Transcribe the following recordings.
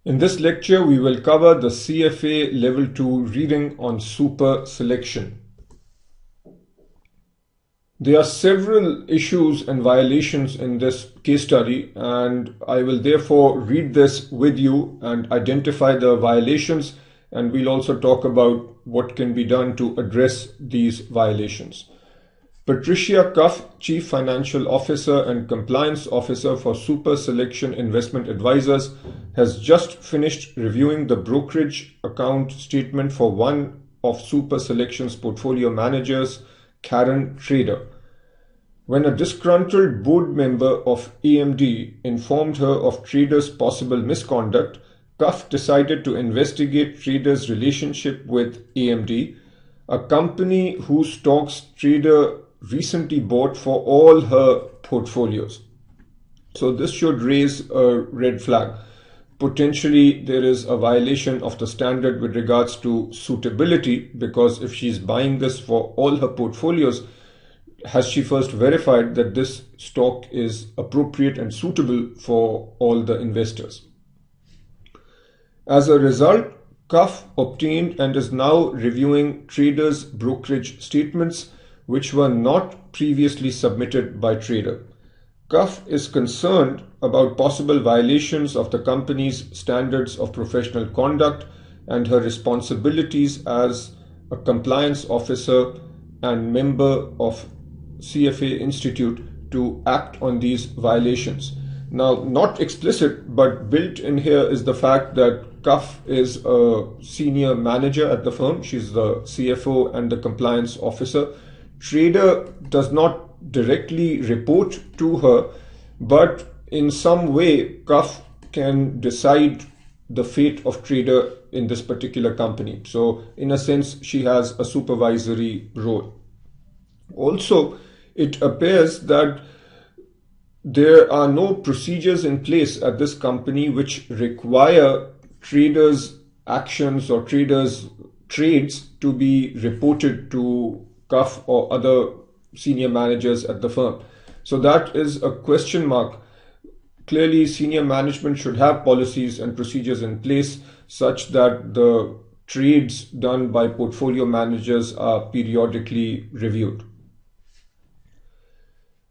In this lecture, we will cover the CFA Level 2 reading on super selection. There are several issues and violations in this case study, and I will therefore read this with you and identify the violations, and we'll also talk about what can be done to address these violations. Patricia Cuff, Chief Financial Officer and Compliance Officer for Super Selection Investment Advisors, has just finished reviewing the brokerage account statement for one of Super Selection's portfolio managers, Karen Trader. When a disgruntled board member of AMD informed her of Trader's possible misconduct, Cuff decided to investigate Trader's relationship with AMD, a company whose stocks Trader recently bought for all her portfolios. So this should raise a red flag. Potentially there is a violation of the standard with regards to suitability, because if she's buying this for all her portfolios, has she first verified that this stock is appropriate and suitable for all the investors? As a result, Cuff obtained and is now reviewing Trader's brokerage statements, which were not previously submitted by Trader. Cuff is concerned about possible violations of the company's standards of professional conduct and her responsibilities as a compliance officer and member of CFA Institute to act on these violations. Now, not explicit, but built in here is the fact that Cuff is a senior manager at the firm. She's the CFO and the compliance officer. Trader does not directly report to her, but in some way, Cuff can decide the fate of Trader in this particular company. So, in a sense, she has a supervisory role. Also, it appears that there are no procedures in place at this company which require Trader's actions or Trader's trades to be reported to Cuff or other senior managers at the firm. So that is a question mark. Clearly, senior management should have policies and procedures in place such that the trades done by portfolio managers are periodically reviewed.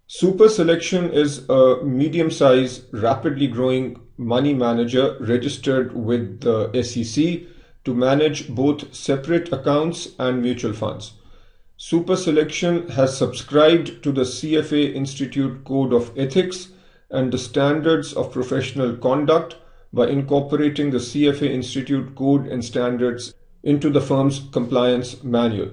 Super Selection is a medium-sized, rapidly growing money manager registered with the SEC to manage both separate accounts and mutual funds. Super Selection has subscribed to the CFA Institute Code of Ethics and the Standards of Professional Conduct by incorporating the CFA Institute Code and Standards into the firm's compliance manual.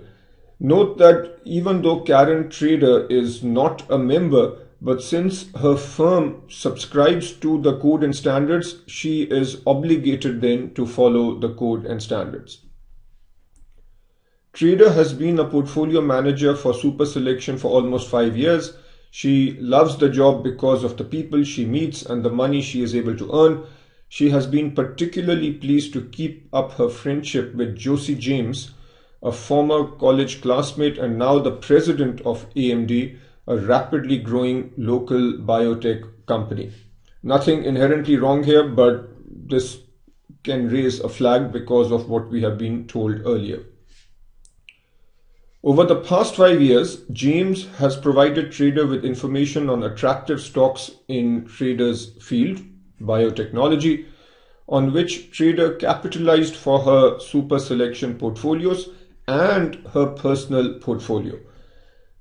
Note that even though Karen Trader is not a member, but since her firm subscribes to the code and standards, she is obligated then to follow the code and standards. Trader has been a portfolio manager for Super Selection for almost 5 years. She loves the job because of the people she meets and the money she is able to earn. She has been particularly pleased to keep up her friendship with Josie James, a former college classmate and now the president of AMD, a rapidly growing local biotech company. Nothing inherently wrong here, but this can raise a flag because of what we have been told earlier. Over the past 5 years, James has provided Trader with information on attractive stocks in Trader's field, biotechnology, on which Trader capitalized for her Super Selection portfolios and her personal portfolio.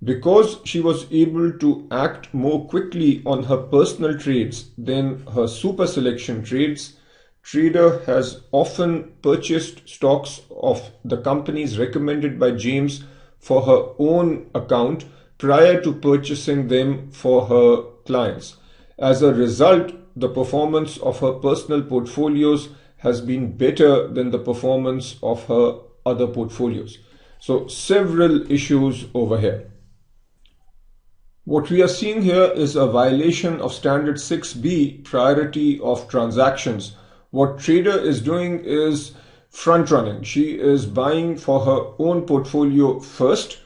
Because she was able to act more quickly on her personal trades than her Super Selection trades, Trader has often purchased stocks of the companies recommended by James for her own account prior to purchasing them for her clients. As a result, the performance of her personal portfolios has been better than the performance of her other portfolios. So several issues over here. What we are seeing here is a violation of Standard 6B, priority of transactions. What Trader is doing is front running. She is buying for her own portfolio first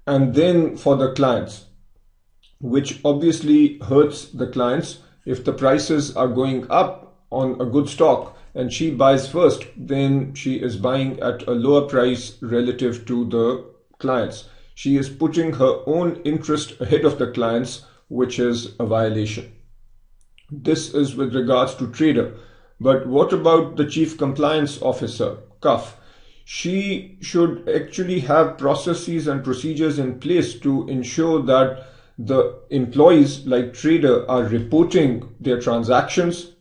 and then for the clients, which obviously hurts the clients. If the prices are going up on a good stock, and she buys first, then she is buying at a lower price relative to the clients. She is putting her own interest ahead of the clients, which is a violation. This is with regards to trader. But what about the Chief Compliance Officer, CUF? She should actually have processes and procedures in place to ensure that the employees like trader are reporting their transactions,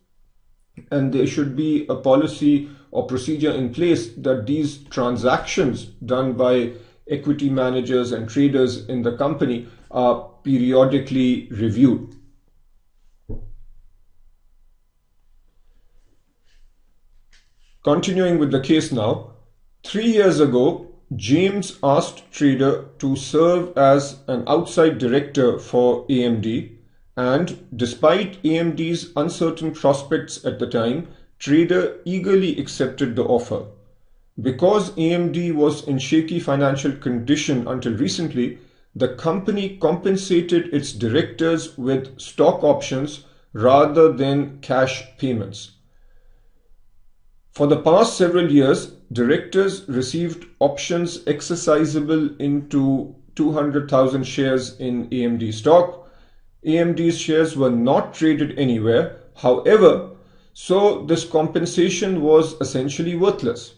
and there should be a policy or procedure in place that these transactions done by equity managers and traders in the company are periodically reviewed. Continuing with the case now, 3 years ago, James asked trader to serve as an outside director for AMD, and despite AMD's uncertain prospects at the time, trader eagerly accepted the offer. Because AMD was in shaky financial condition until recently, the company compensated its directors with stock options rather than cash payments. For the past several years, directors received options exercisable into 200,000 shares in AMD stock. AMD's shares were not traded anywhere, however, so this compensation was essentially worthless.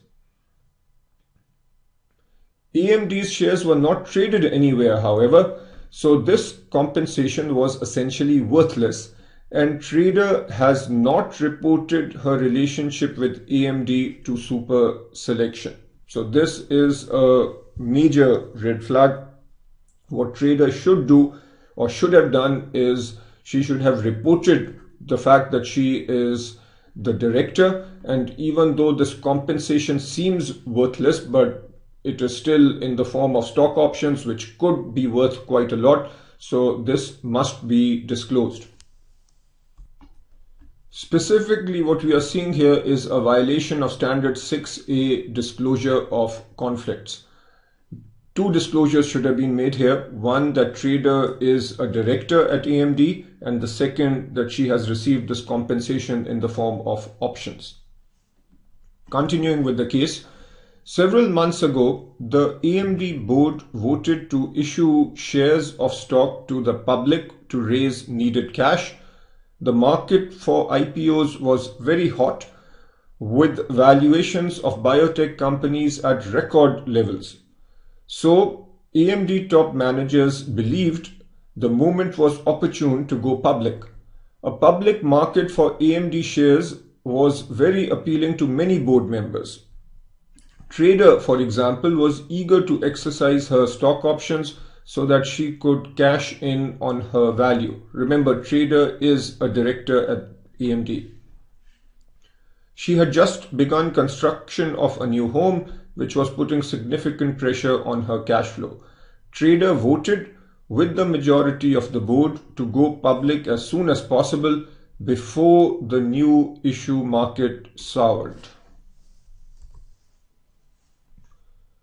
AMD's shares were not traded anywhere, however, so this compensation was essentially worthless, and trader has not reported her relationship with AMD to Super Selection. So this is a major red flag. What trader should do or should have done is she should have reported the fact that she is the director, and even though this compensation seems worthless, but it is still in the form of stock options which could be worth quite a lot, so this must be disclosed. Specifically, what we are seeing here is a violation of Standard 6A, disclosure of conflicts. Two disclosures should have been made here. One, that trader is a director at AMD, and the second, that she has received this compensation in the form of options. Continuing with the case, several months ago, the AMD board voted to issue shares of stock to the public to raise needed cash. The market for IPOs was very hot, with valuations of biotech companies at record levels. So AMD top managers believed the moment was opportune to go public. A public market for AMD shares was very appealing to many board members. Trader, for example, was eager to exercise her stock options so that she could cash in on her value. Remember, trader is a director at AMD. She had just begun construction of a new home, which was putting significant pressure on her cash flow. Trader voted with the majority of the board to go public as soon as possible before the new issue market soured.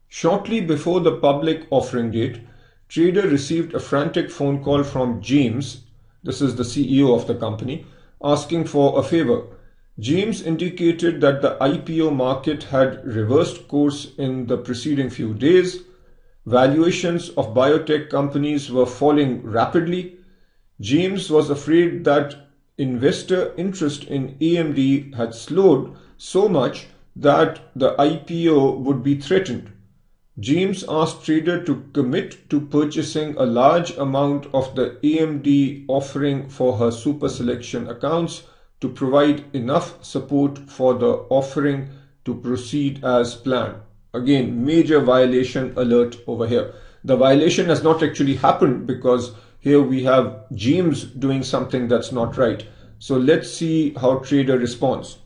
Shortly before the public offering date, trader received a frantic phone call from James, this is the CEO of the company, asking for a favor. James indicated that the IPO market had reversed course in the preceding few days. Valuations of biotech companies were falling rapidly. James was afraid that investor interest in AMD had slowed so much that the IPO would be threatened. James asked trader to commit to purchasing a large amount of the AMD offering for her Super Selection accounts to provide enough support for the offering to proceed as planned. Again, major violation alert over here. The violation has not actually happened because here we have James doing something that's not right. So let's see how trader responds.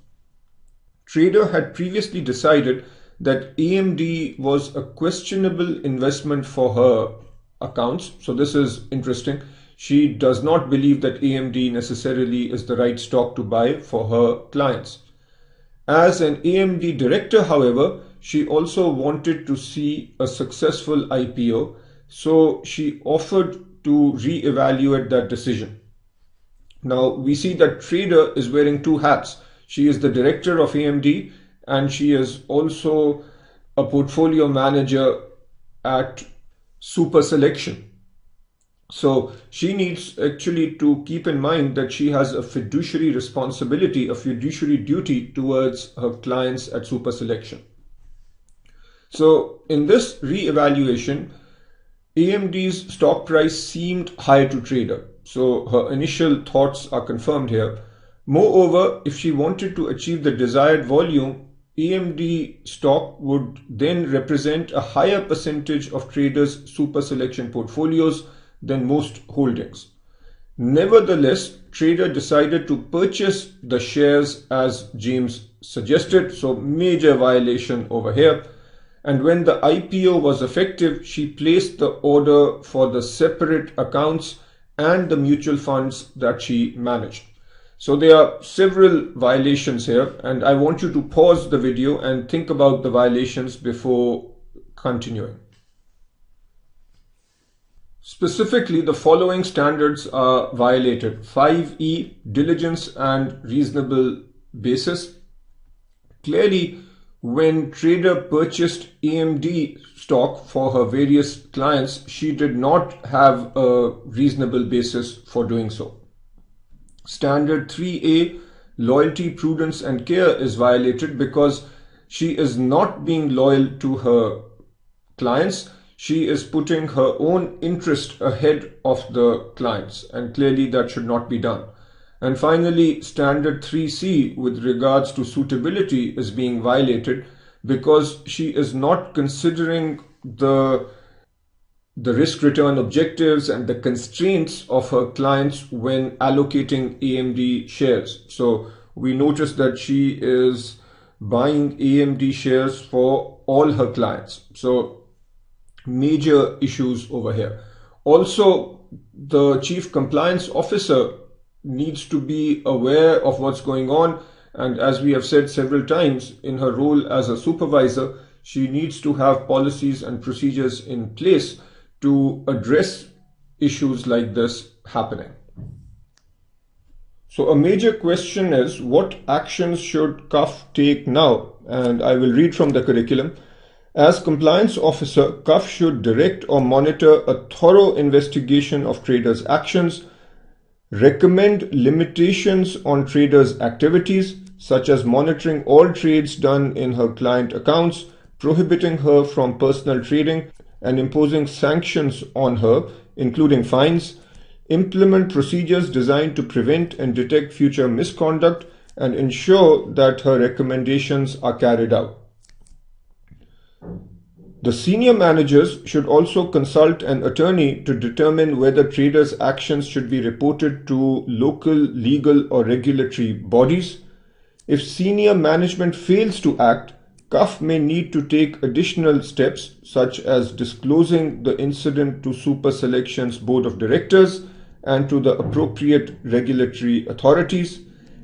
Trader had previously decided that AMD was a questionable investment for her accounts. So this is interesting. She does not believe that AMD necessarily is the right stock to buy for her clients. As an AMD director, however, she also wanted to see a successful IPO, so she offered to re-evaluate that decision. Now we see that trader is wearing two hats. She is the director of AMD and she is also a portfolio manager at Super Selection. So she needs actually to keep in mind that she has a fiduciary responsibility, a fiduciary duty towards her clients at Super Selection. So in this re-evaluation, AMD's stock price seemed high to trader. So her initial thoughts are confirmed here. Moreover, if she wanted to achieve the desired volume, AMD stock would then represent a higher percentage of traders' Super Selection portfolios than most holdings. Nevertheless, trader decided to purchase the shares as James suggested, so major violation over here. And when the IPO was effective, she placed the order for the separate accounts and the mutual funds that she managed. So there are several violations here, and I want you to pause the video and think about the violations before continuing. Specifically, the following standards are violated. 5E, diligence and reasonable basis. Clearly, when trader purchased AMD stock for her various clients, she did not have a reasonable basis for doing so. Standard 3A, loyalty, prudence and care is violated because she is not being loyal to her clients. She is putting her own interest ahead of the clients, and clearly that should not be done. And finally, standard 3C with regards to suitability is being violated because she is not considering the risk return objectives and the constraints of her clients when allocating AMD shares. So we notice that she is buying AMD shares for all her clients. So major issues over here. Also, the chief compliance officer needs to be aware of what's going on, and as we have said several times, in her role as a supervisor, she needs to have policies and procedures in place to address issues like this happening. So a major question is, what actions should CUF take now? And I will read from the curriculum. As compliance officer, CUF should direct or monitor a thorough investigation of traders' actions, recommend limitations on traders' activities, such as monitoring all trades done in her client accounts, prohibiting her from personal trading, and imposing sanctions on her, including fines, implement procedures designed to prevent and detect future misconduct, and ensure that her recommendations are carried out. The senior managers should also consult an attorney to determine whether traders' actions should be reported to local legal or regulatory bodies. If senior management fails to act, CUF may need to take additional steps, such as disclosing the incident to Super Selection's board of directors and to the appropriate regulatory authorities,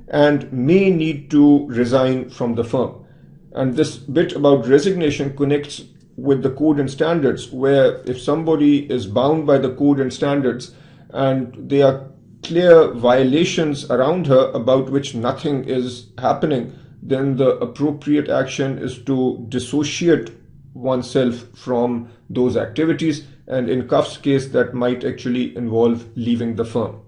and may need to resign from the firm. And this bit about resignation connects with the code and standards, where if somebody is bound by the code and standards and there are clear violations around her about which nothing is happening, then the appropriate action is to dissociate oneself from those activities, and in CUF's case that might actually involve leaving the firm.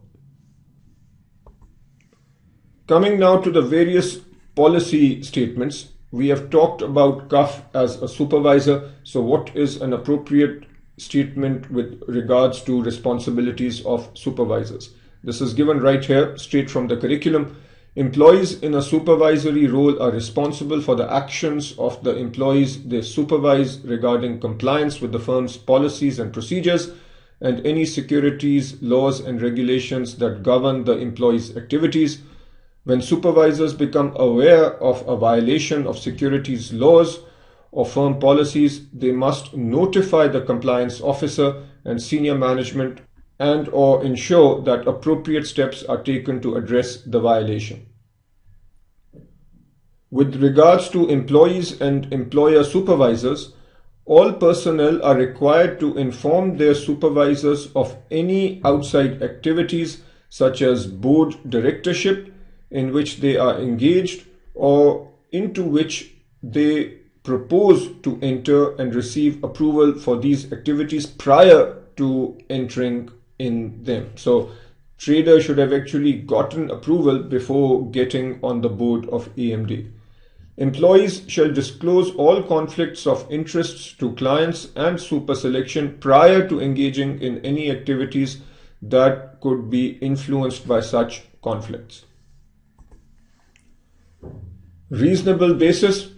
Coming now to the various policy statements. We have talked about CUF as a supervisor. So what is an appropriate statement with regards to responsibilities of supervisors? This is given right here, straight from the curriculum. Employees in a supervisory role are responsible for the actions of the employees they supervise regarding compliance with the firm's policies and procedures and any securities, laws and regulations that govern the employees' activities. When supervisors become aware of a violation of securities laws or firm policies, they must notify the compliance officer and senior management and/or ensure that appropriate steps are taken to address the violation. With regards to employees and employer supervisors, all personnel are required to inform their supervisors of any outside activities such as board directorship, in which they are engaged or into which they propose to enter and receive approval for these activities prior to entering in them. So trader should have actually gotten approval before getting on the board of AMD. Employees shall disclose all conflicts of interests to clients and super selection prior to engaging in any activities that could be influenced by such conflicts. Reasonable basis.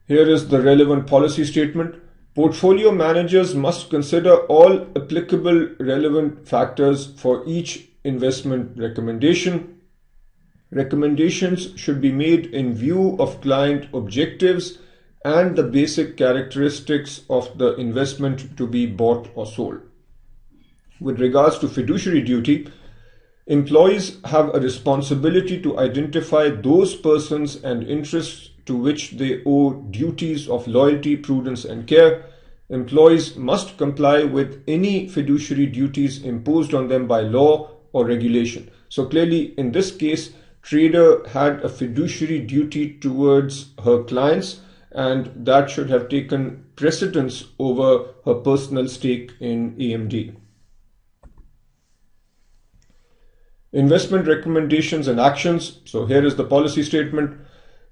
Here is the relevant policy statement. Portfolio managers must consider all applicable relevant factors for each investment recommendation. Recommendations should be made in view of client objectives and the basic characteristics of the investment to be bought or sold. With regards to fiduciary duty, employees have a responsibility to identify those persons and interests to which they owe duties of loyalty, prudence, and care. Employees must comply with any fiduciary duties imposed on them by law or regulation. So clearly, in this case, trader had a fiduciary duty towards her clients, and that should have taken precedence over her personal stake in AMD. Investment recommendations and actions. So here is the policy statement.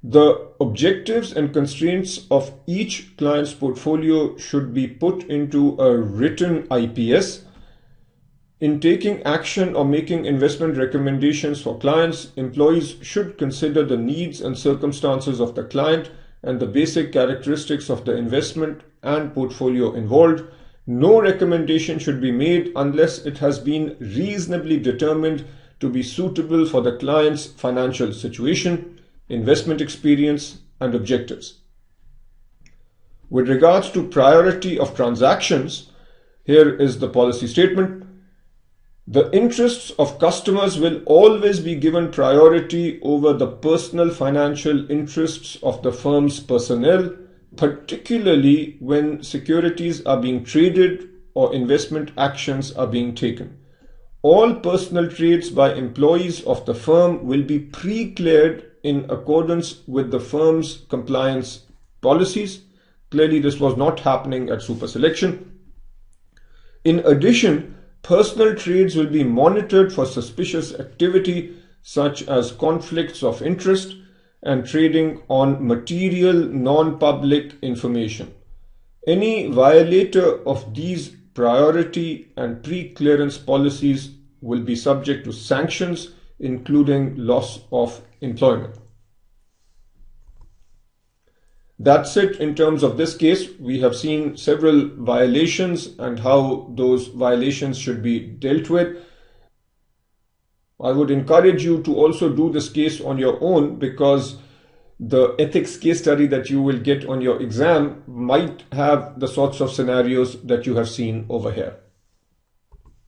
The objectives and constraints of each client's portfolio should be put into a written IPS. In taking action or making investment recommendations for clients, employees should consider the needs and circumstances of the client and the basic characteristics of the investment and portfolio involved. No recommendation should be made unless it has been reasonably determined to be suitable for the client's financial situation, investment experience, and objectives. With regards to priority of transactions, here is the policy statement. The interests of customers will always be given priority over the personal financial interests of the firm's personnel, particularly when securities are being traded or investment actions are being taken. All personal trades by employees of the firm will be pre-cleared in accordance with the firm's compliance policies. Clearly, this was not happening at Super Selection. In addition, personal trades will be monitored for suspicious activity such as conflicts of interest and trading on material non-public information. Any violator of these priority and pre-clearance policies will be subject to sanctions, including loss of employment. That's it in terms of this case. We have seen several violations and how those violations should be dealt with. I would encourage you to also do this case on your own, because the ethics case study that you will get on your exam might have the sorts of scenarios that you have seen over here.